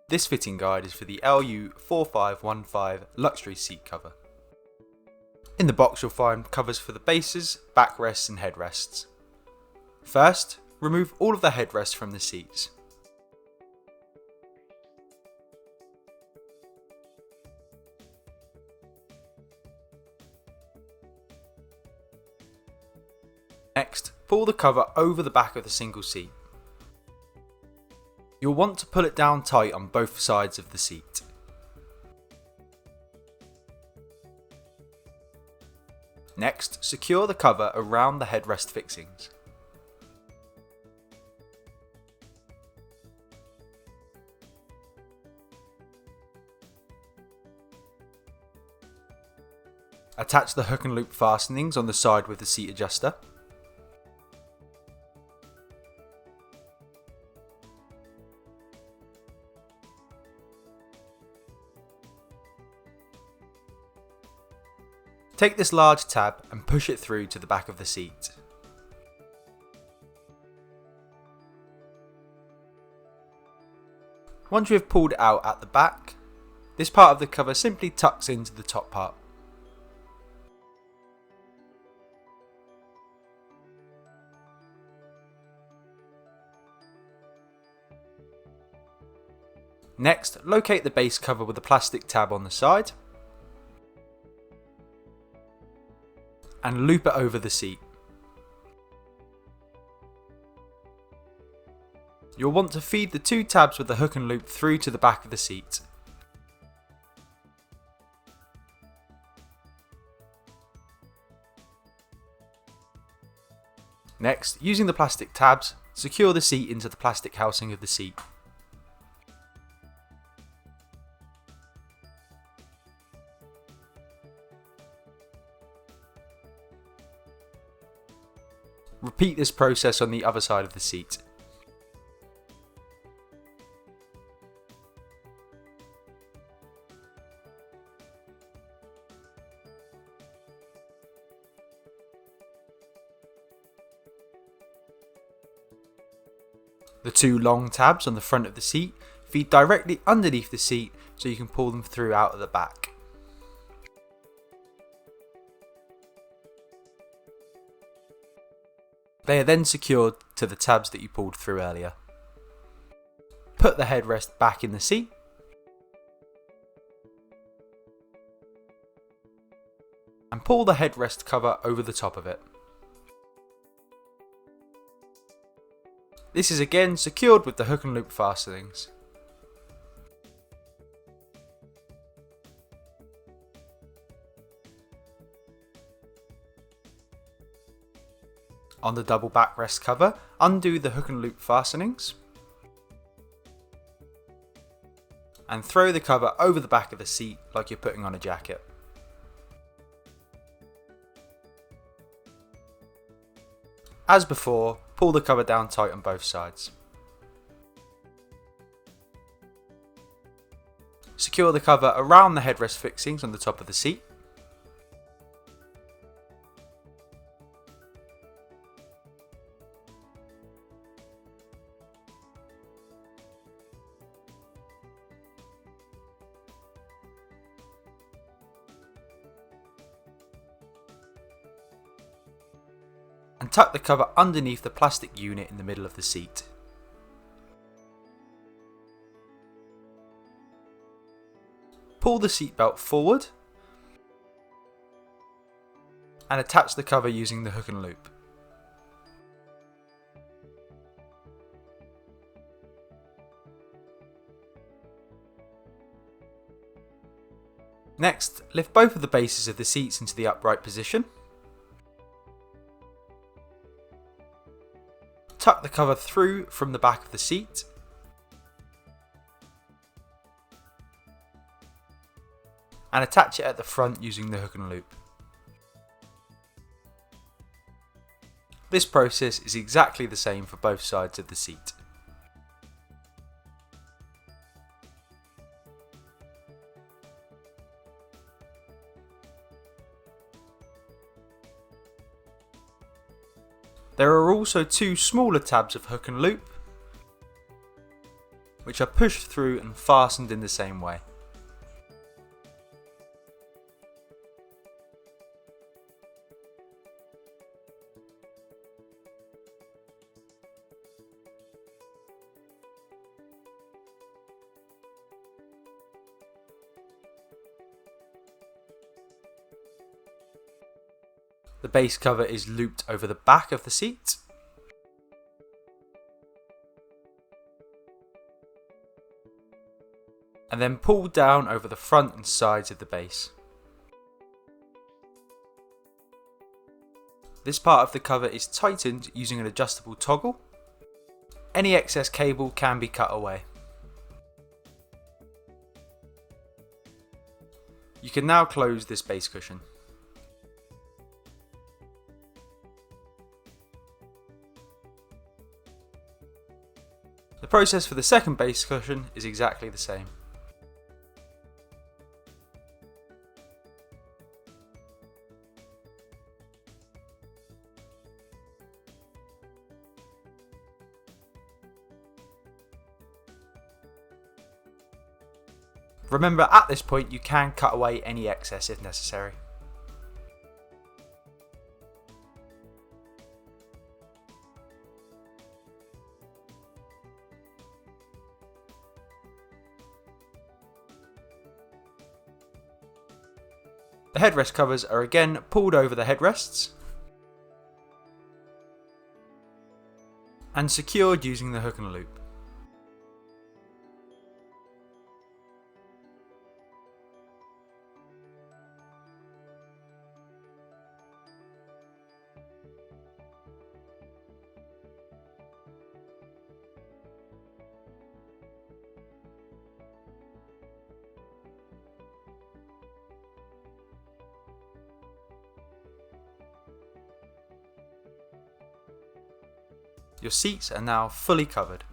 This fitting guide is for the LU4515 luxury seat cover. In the box you'll find covers for the bases, backrests and headrests. First, remove all of the headrests from the seats. Next, pull the cover over the back of the single seat. You'll want to pull it down tight on both sides of the seat. Next, secure the cover around the headrest fixings. Attach the hook and loop fastenings on the side with the seat adjuster. Take this large tab and push it through to the back of the seat. Once you have pulled it out at the back, this part of the cover simply tucks into the top part. Next, locate the base cover with a plastic tab on the side and loop it over the seat. You'll want to feed the two tabs with the hook and loop through to the back of the seat. Next, using the plastic tabs, secure the seat into the plastic housing of the seat. Repeat this process on the other side of the seat. The two long tabs on the front of the seat feed directly underneath the seat so you can pull them through out of the back. They are then secured to the tabs that you pulled through earlier. Put the headrest back in the seat. And pull the headrest cover over the top of it. This is again secured with the hook and loop fastenings. On the double backrest cover, undo the hook and loop fastenings and throw the cover over the back of the seat like you're putting on a jacket. As before, pull the cover down tight on both sides. Secure the cover around the headrest fixings on the top of the seat. And tuck the cover underneath the plastic unit in the middle of the seat. Pull the seatbelt forward and attach the cover using the hook and loop. Next, lift both of the bases of the seats into the upright position. Tuck the cover through from the back of the seat and attach it at the front using the hook and loop. This process is exactly the same for both sides of the seat. There are also two smaller tabs of hook and loop which are pushed through and fastened in the same way. The base cover is looped over the back of the seat. And then pulled down over the front and sides of the base. This part of the cover is tightened using an adjustable toggle. Any excess cable can be cut away. You can now close this base cushion. The process for the second base cushion is exactly the same. Remember, at this point you can cut away any excess if necessary. The headrest covers are again pulled over the headrests and secured using the hook and loop. Your seats are now fully covered.